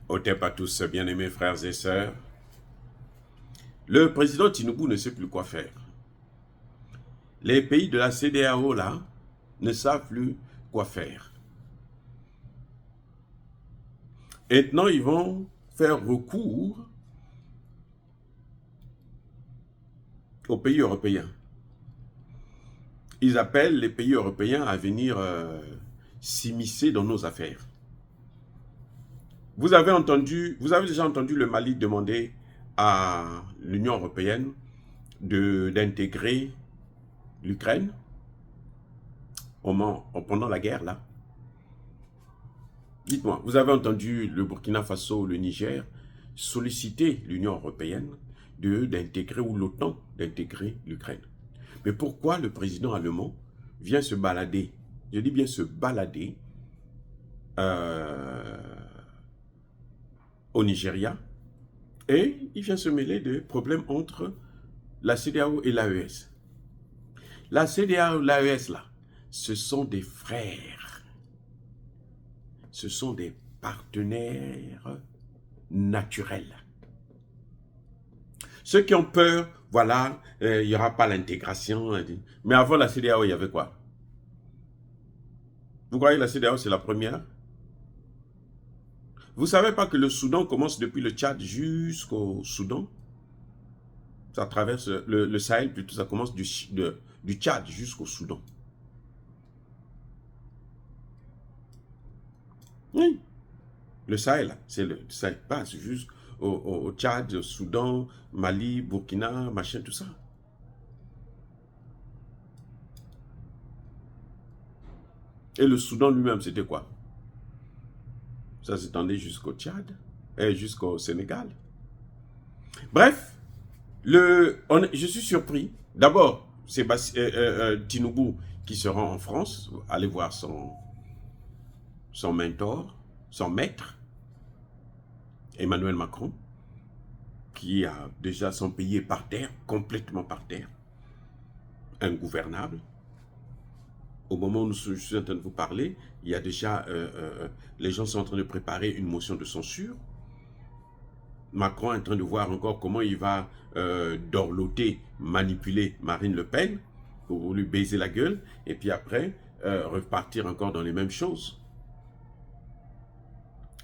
Otep à tous, bien-aimés frères et sœurs. Le président Tinubu ne sait plus quoi faire. Les pays de la CEDEAO, là, ne savent plus quoi faire. Maintenant, ils vont faire recours aux pays européens. Ils appellent les pays européens à venir s'immiscer dans nos affaires. Vous avez déjà entendu le Mali demander à l'Union européenne d'intégrer l'Ukraine pendant la guerre, là. Dites-moi, vous avez entendu le Burkina Faso, le Niger solliciter l'Union européenne d'intégrer, ou l'OTAN d'intégrer l'Ukraine. Mais pourquoi le président allemand vient se balader, je dis bien se balader, au Nigeria, et il vient se mêler de problèmes entre la CEDEAO et l'AES. La CEDEAO et l'AES, là, ce sont des frères. Ce sont des partenaires naturels. Ceux qui ont peur, voilà, il n'y aura pas l'intégration. Mais avant la CEDEAO, il y avait quoi? Vous croyez que la CEDEAO, c'est la première? Vous ne savez pas que le Soudan commence depuis le Tchad jusqu'au Soudan? Ça traverse le Sahel, plutôt ça commence du Tchad jusqu'au Soudan. Oui. Le Sahel, ça passe jusqu'au Tchad, au Soudan, Mali, Burkina, machin, tout ça. Et le Soudan lui-même, c'était quoi? Ça s'étendait jusqu'au Tchad et jusqu'au Sénégal. Bref, je suis surpris. D'abord, c'est Tinubu qui se rend en France, aller voir son mentor, son maître, Emmanuel Macron, qui a déjà son pays par terre, complètement par terre, ingouvernable. Au moment où je suis en train de vous parler, il y a déjà, les gens sont en train de préparer une motion de censure. Macron est en train de voir encore comment il va dorloter, manipuler Marine Le Pen pour lui baiser la gueule, et puis après, repartir encore dans les mêmes choses.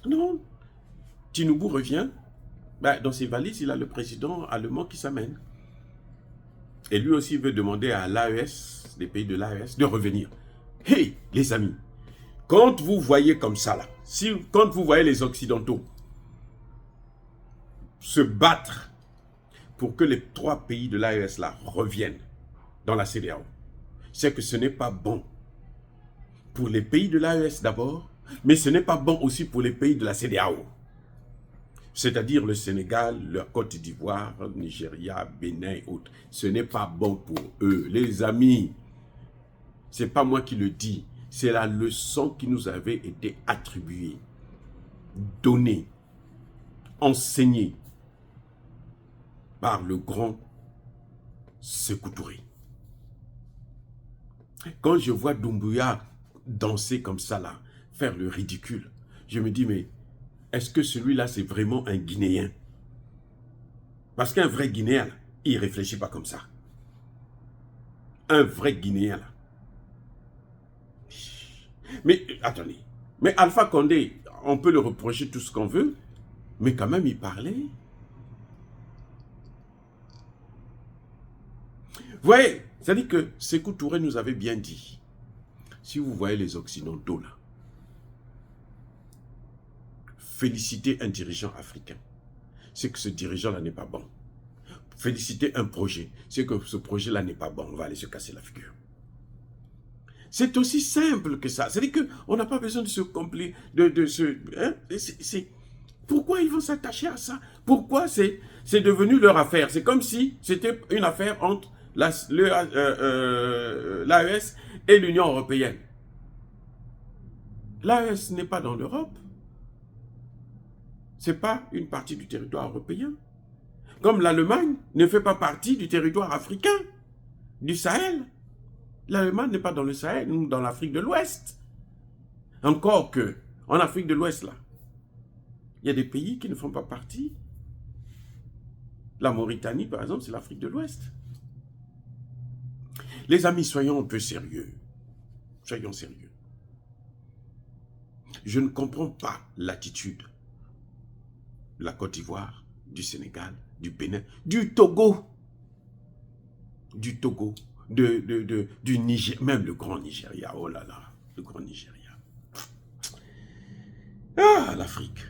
Non, Tinubu revient, dans ses valises, il a le président allemand qui s'amène. Et lui aussi veut demander à l'AES, les pays de l'AES, de revenir. Hey, les amis, quand vous voyez comme ça, là, quand vous voyez les Occidentaux se battre pour que les 3 pays de l'AES là reviennent dans la CEDEAO, c'est que ce n'est pas bon pour les pays de l'AES d'abord, mais ce n'est pas bon aussi pour les pays de la CEDEAO. C'est-à-dire le Sénégal, la Côte d'Ivoire, le Nigeria, Bénin et autres. Ce n'est pas bon pour eux. Les amis, ce n'est pas moi qui le dis, c'est la leçon qui nous avait été attribuée, donnée, enseignée par le grand Sékou Touré. Quand je vois Doumbouya danser comme ça, là, faire le ridicule, je me dis, mais est-ce que celui-là, c'est vraiment un Guinéen? Parce qu'un vrai Guinéen, là, il ne réfléchit pas comme ça. Un vrai Guinéen, là. Mais, attendez. Mais Alpha Condé, on peut le reprocher tout ce qu'on veut, mais quand même, il parlait. Vous voyez, c'est-à-dire que Sékou Touré nous avait bien dit, si vous voyez les Occidentaux, là, féliciter un dirigeant africain, c'est que ce dirigeant-là n'est pas bon. Féliciter un projet, c'est que ce projet-là n'est pas bon, on va aller se casser la figure. C'est aussi simple que ça. C'est-à-dire qu'on n'a pas besoin de se compliquer, pourquoi ils vont s'attacher à ça? Pourquoi c'est devenu leur affaire? C'est comme si c'était une affaire entre l'AES et l'Union européenne. L'AES n'est pas dans l'Europe. Ce n'est pas une partie du territoire européen. Comme l'Allemagne ne fait pas partie du territoire africain, du Sahel. L'Allemagne n'est pas dans le Sahel, nous dans l'Afrique de l'Ouest. Encore que, en Afrique de l'Ouest, là, Il y a des pays qui ne font pas partie. La Mauritanie, par exemple, c'est l'Afrique de l'Ouest. Les amis, soyons un peu sérieux. Soyons sérieux. Je ne comprends pas l'attitude de la Côte d'Ivoire, du Sénégal, du Bénin, du Togo, du Niger, même le grand Nigeria. Oh là là, le grand Nigeria. Ah, l'Afrique.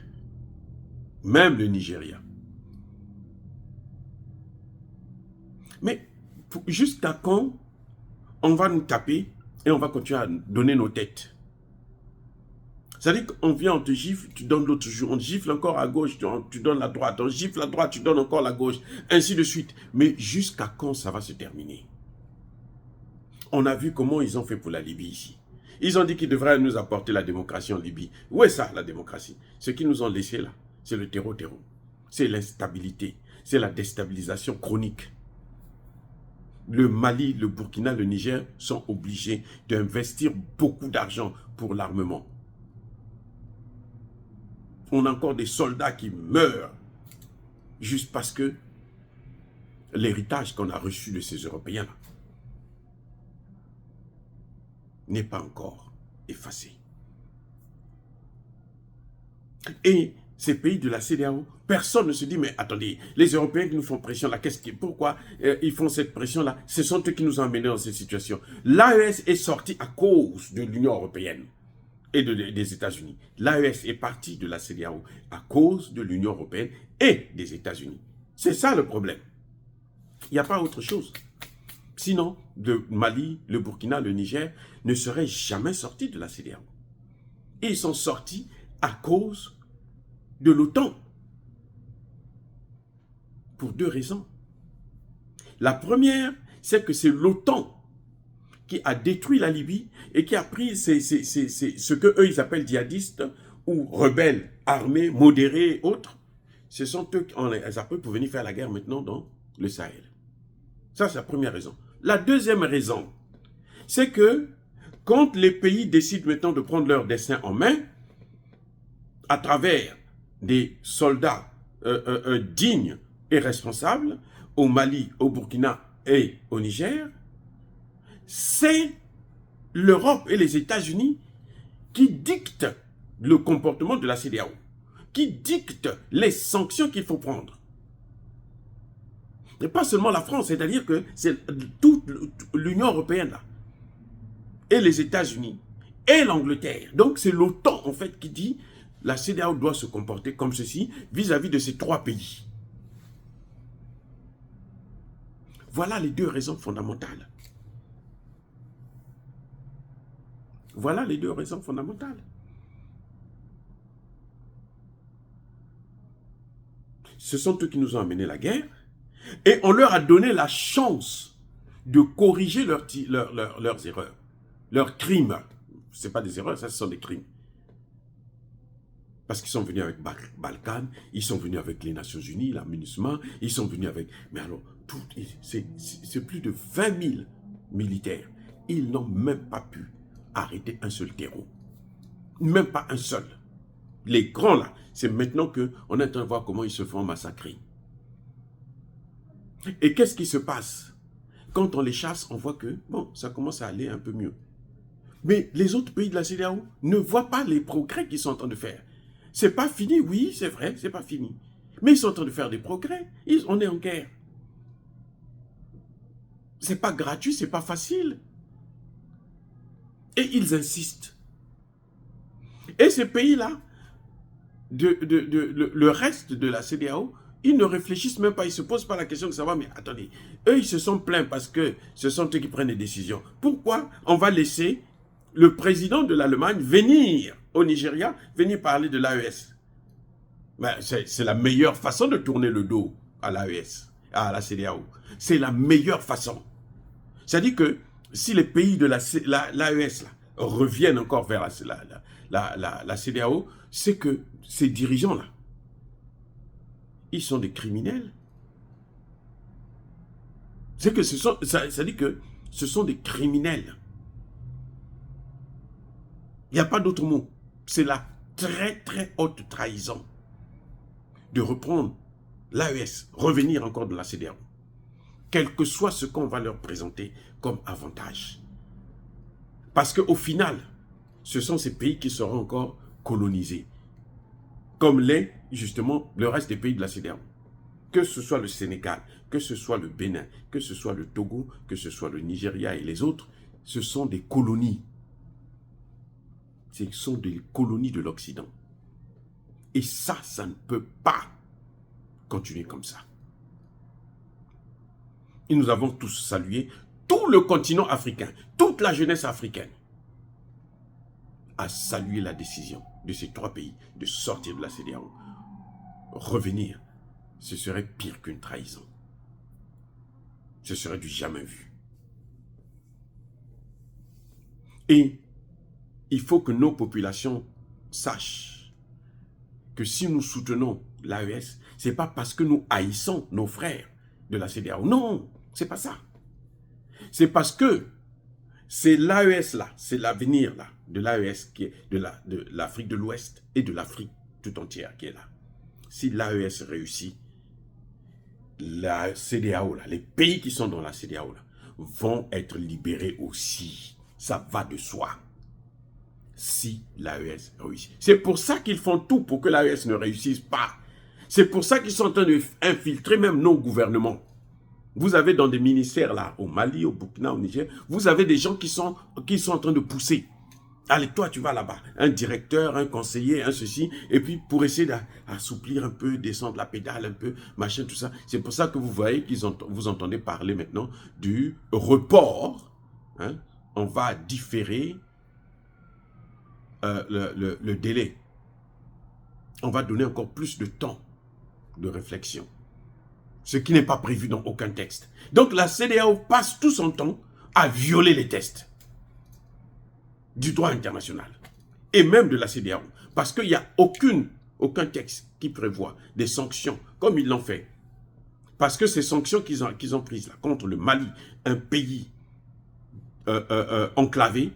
Même le Nigeria. Mais jusqu'à quand on va nous taper et on va continuer à donner nos têtes? C'est-à-dire qu'on vient, on te gifle, tu donnes l'autre jour, on te gifle encore à gauche, tu donnes la droite, on gifle à droite, tu donnes encore la gauche, ainsi de suite. Mais jusqu'à quand ça va se terminer? On a vu comment ils ont fait pour la Libye ici. Ils ont dit qu'ils devraient nous apporter la démocratie en Libye. Où est ça, la démocratie? Ce qu'ils nous ont laissé là, c'est le terreau. C'est l'instabilité, c'est la déstabilisation chronique. Le Mali, le Burkina, le Niger sont obligés d'investir beaucoup d'argent pour l'armement. On a encore des soldats qui meurent juste parce que l'héritage qu'on a reçu de ces Européens-là n'est pas encore effacé. Et ces pays de la CEDEAO, personne ne se dit, mais attendez, les Européens qui nous font pression là, pourquoi ils font cette pression là? Ce sont eux qui nous ont amenés dans cette situation. L'AES est sorti à cause de l'Union européenne et des États-Unis. L'AES est parti de la CEDEAO à cause de l'Union européenne et des États-Unis. C'est ça le problème. Il n'y a pas autre chose. Sinon, le Mali, le Burkina, le Niger ne seraient jamais sortis de la CEDEAO. Et ils sont sortis à cause de l'OTAN. Pour deux raisons. La première, c'est que c'est l'OTAN qui a détruit la Libye et qui a pris ce qu'eux ils appellent djihadistes ou rebelles, armés, modérés et autres. Ce sont eux qu'on les appelle pour venir faire la guerre maintenant dans le Sahel. Ça, c'est la première raison. La deuxième raison, c'est que quand les pays décident maintenant de prendre leur destin en main, à travers des soldats dignes et responsables, au Mali, au Burkina et au Niger, c'est l'Europe et les États-Unis qui dictent le comportement de la CEDEAO, qui dictent les sanctions qu'il faut prendre. Et pas seulement la France, c'est-à-dire que c'est toute l'Union européenne là, et les États-Unis, et l'Angleterre. Donc c'est l'OTAN en fait qui dit la CEDEAO doit se comporter comme ceci vis-à-vis de ces trois pays. Voilà les deux raisons fondamentales. Voilà les deux raisons fondamentales. Ce sont eux qui nous ont amené la guerre et on leur a donné la chance de corriger leurs erreurs, leurs crimes. Ce n'est pas des erreurs, ça ce sont des crimes. Parce qu'ils sont venus avec Balkan, ils sont venus avec les Nations Unies, la MINUSMA, ils sont venus avec... Mais alors, c'est plus de 20 000 militaires. Ils n'ont même pas pu arrêter un seul terreau. Même pas un seul. Les grands là, c'est maintenant qu'on est en train de voir comment ils se font massacrer. Et qu'est-ce qui se passe? Quand on les chasse, on voit que, bon, ça commence à aller un peu mieux. Mais les autres pays de la CEDEAO ne voient pas les progrès qu'ils sont en train de faire. C'est pas fini, oui, c'est vrai, c'est pas fini. Mais ils sont en train de faire des progrès. On est en guerre. C'est pas gratuit, c'est pas facile. Et ils insistent. Et ces pays-là, le reste de la CEDEAO, ils ne réfléchissent même pas, ils ne se posent pas la question de savoir, mais attendez, eux ils se sont plaints parce que ce sont eux qui prennent les décisions. Pourquoi on va laisser le président de l'Allemagne venir au Nigeria, venir parler de l'AES? Ben, c'est la meilleure façon de tourner le dos à l'AES, à la CEDEAO. C'est la meilleure façon. C'est-à-dire que si les pays de l'AES reviennent encore vers la CEDEAO, c'est que ces dirigeants-là, ils sont des criminels. C'est que ça dit que ce sont des criminels. Il n'y a pas d'autre mot. C'est la très très haute trahison. de reprendre l'AES, revenir encore dans la CEDEAO, quel que soit ce qu'on va leur présenter comme avantage. Parce qu'au final, ce sont ces pays qui seront encore colonisés, comme l'est justement le reste des pays de la CEDEAO. Que ce soit le Sénégal, que ce soit le Bénin, que ce soit le Togo, que ce soit le Nigeria et les autres, ce sont des colonies. Ce sont des colonies de l'Occident. Et ça ne peut pas continuer comme ça. Et nous avons tous salué tout le continent africain, toute la jeunesse africaine a salué la décision de ces 3 pays de sortir de la CEDEAO. Revenir, ce serait pire qu'une trahison. Ce serait du jamais vu. Et il faut que nos populations sachent que si nous soutenons l'AES, ce n'est pas parce que nous haïssons nos frères de la CEDEAO. Non, c'est pas ça. C'est parce que c'est l'AES là, c'est l'avenir là, de l'AES qui est de l'Afrique de l'Ouest et de l'Afrique tout entière qui est là. Si l'AES réussit, la CEDEAO là, les pays qui sont dans la CEDEAO là, vont être libérés aussi. Ça va de soi. Si l'AES réussit. C'est pour ça qu'ils font tout pour que l'AES ne réussisse pas. C'est pour ça qu'ils sont en train d'infiltrer même nos gouvernements. Vous avez dans des ministères là, au Mali, au Burkina, au Niger, vous avez des gens qui sont en train de pousser. Allez, toi, tu vas là-bas. Un directeur, un conseiller, un ceci. Et puis, pour essayer d'assouplir un peu, descendre la pédale un peu, machin, tout ça. C'est pour ça que vous voyez vous entendez parler maintenant du report. Hein? On va différer le délai. On va donner encore plus de temps de réflexion. Ce qui n'est pas prévu dans aucun texte. Donc, la CEDEAO passe tout son temps à violer les textes du droit international et même de la CEDEAO, parce qu'il n'y a aucun texte qui prévoit des sanctions comme ils l'ont fait, parce que ces sanctions qu'ils ont prises là, contre le Mali, un pays enclavé,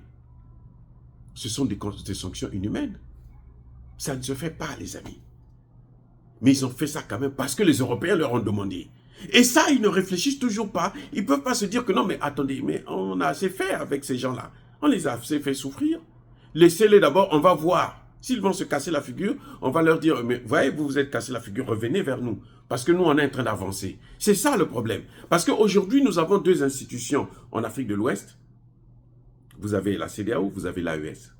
ce sont des sanctions inhumaines. Ça ne se fait pas, les amis. Mais ils ont fait ça quand même parce que les Européens leur ont demandé. Et ça, ils ne réfléchissent toujours pas. Ils ne peuvent pas se dire que non, mais attendez, mais on a assez fait avec ces gens-là. On les a assez fait souffrir. Laissez-les d'abord, on va voir. S'ils vont se casser la figure, on va leur dire, mais voyez, vous vous êtes cassé la figure, revenez vers nous. Parce que nous, on est en train d'avancer. C'est ça le problème. Parce qu'aujourd'hui, nous avons 2 institutions en Afrique de l'Ouest. Vous avez la CEDEAO, vous avez l'AES.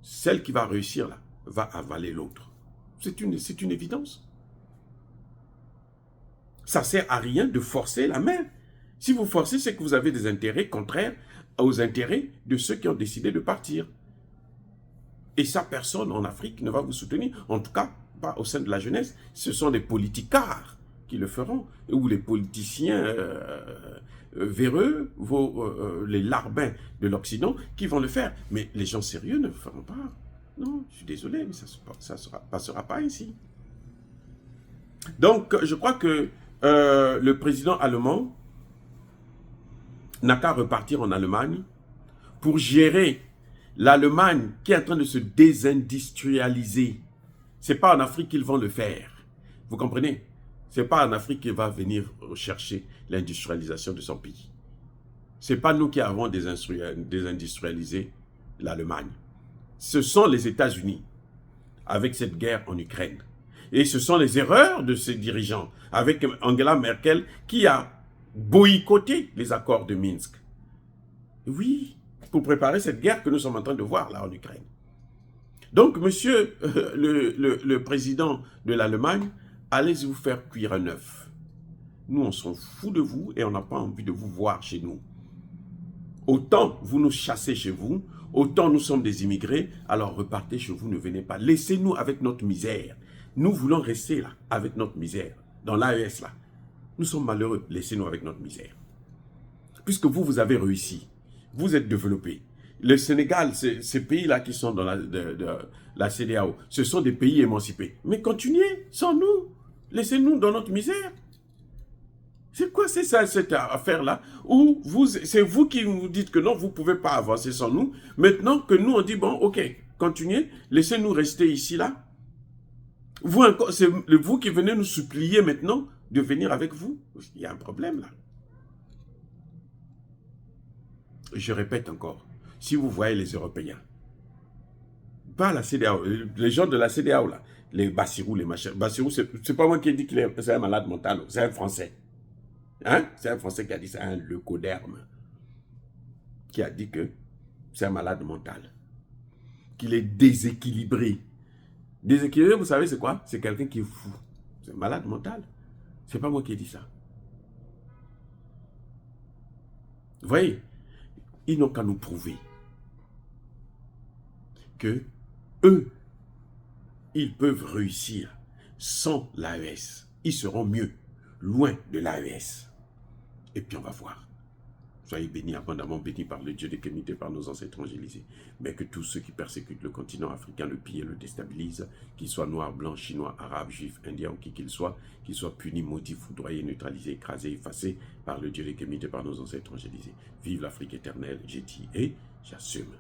Celle qui va réussir là, va avaler l'autre. C'est une évidence. Ça ne sert à rien de forcer la main. Si vous forcez, c'est que vous avez des intérêts contraires aux intérêts de ceux qui ont décidé de partir. Et ça, personne en Afrique ne va vous soutenir. En tout cas, pas au sein de la jeunesse. Ce sont des politicards qui le feront. Ou les politiciens véreux, les larbins de l'Occident qui vont le faire. Mais les gens sérieux ne le feront pas. Non, je suis désolé, mais ça ne passera pas ici. Donc, je crois que le président allemand n'a qu'à repartir en Allemagne pour gérer l'Allemagne qui est en train de se désindustrialiser. Ce n'est pas en Afrique qu'ils vont le faire. Vous comprenez? Ce n'est pas en Afrique qu'il va venir chercher l'industrialisation de son pays. Ce n'est pas nous qui avons désindustrialisé l'Allemagne. Ce sont les États-Unis, avec cette guerre en Ukraine. Et ce sont les erreurs de ces dirigeants, avec Angela Merkel, qui a boycotté les accords de Minsk. Oui, pour préparer cette guerre que nous sommes en train de voir là en Ukraine. Donc, monsieur le président de l'Allemagne, allez vous faire cuire un œuf. Nous, on s'en fout de vous et on n'a pas envie de vous voir chez nous. Autant vous nous chassez chez vous, autant nous sommes des immigrés, alors repartez chez vous, ne venez pas. Laissez-nous avec notre misère. Nous voulons rester là, avec notre misère, dans l'AES là. Nous sommes malheureux, laissez-nous avec notre misère. Puisque vous avez réussi, vous êtes développés. Le Sénégal, ces pays-là qui sont dans la CEDEAO, ce sont des pays émancipés. Mais continuez, sans nous, laissez-nous dans notre misère. C'est quoi c'est ça, cette affaire-là où c'est vous qui nous dites que non, vous ne pouvez pas avancer sans nous. Maintenant que nous, on dit, bon, ok, continuez, laissez-nous rester ici, là. Vous encore, c'est vous qui venez nous supplier maintenant de venir avec vous. Il y a un problème là. Je répète encore, si vous voyez les Européens, pas la CEDEAO, les gens de la CEDEAO là, les Bassirou, les machins, Bassirou, c'est pas moi qui ai dit qu'il est un malade mental, c'est un Français. Hein? C'est un Français qui a dit, c'est un leucoderme, qui a dit que c'est un malade mental, qu'il est déséquilibré. Déséquilibré, vous savez c'est quoi? C'est quelqu'un qui est fou. C'est un malade mental. C'est pas moi qui ai dit ça. Vous voyez? Ils n'ont qu'à nous prouver que eux, ils peuvent réussir sans l'AES. Ils seront mieux, loin de l'AES. Et puis on va voir. Soyez bénis, abondamment bénis par le Dieu des Kémites, par nos ancêtres évangélisés. Mais que tous ceux qui persécutent le continent africain, le pillent et le déstabilisent, qu'ils soient noirs, blancs, chinois, arabes, juifs, indiens ou qui qu'ils soient punis, maudits, foudroyés, neutralisés, écrasés, effacés par le Dieu des Kémites, par nos ancêtres évangélisés. Vive l'Afrique éternelle, j'ai dit et j'assume.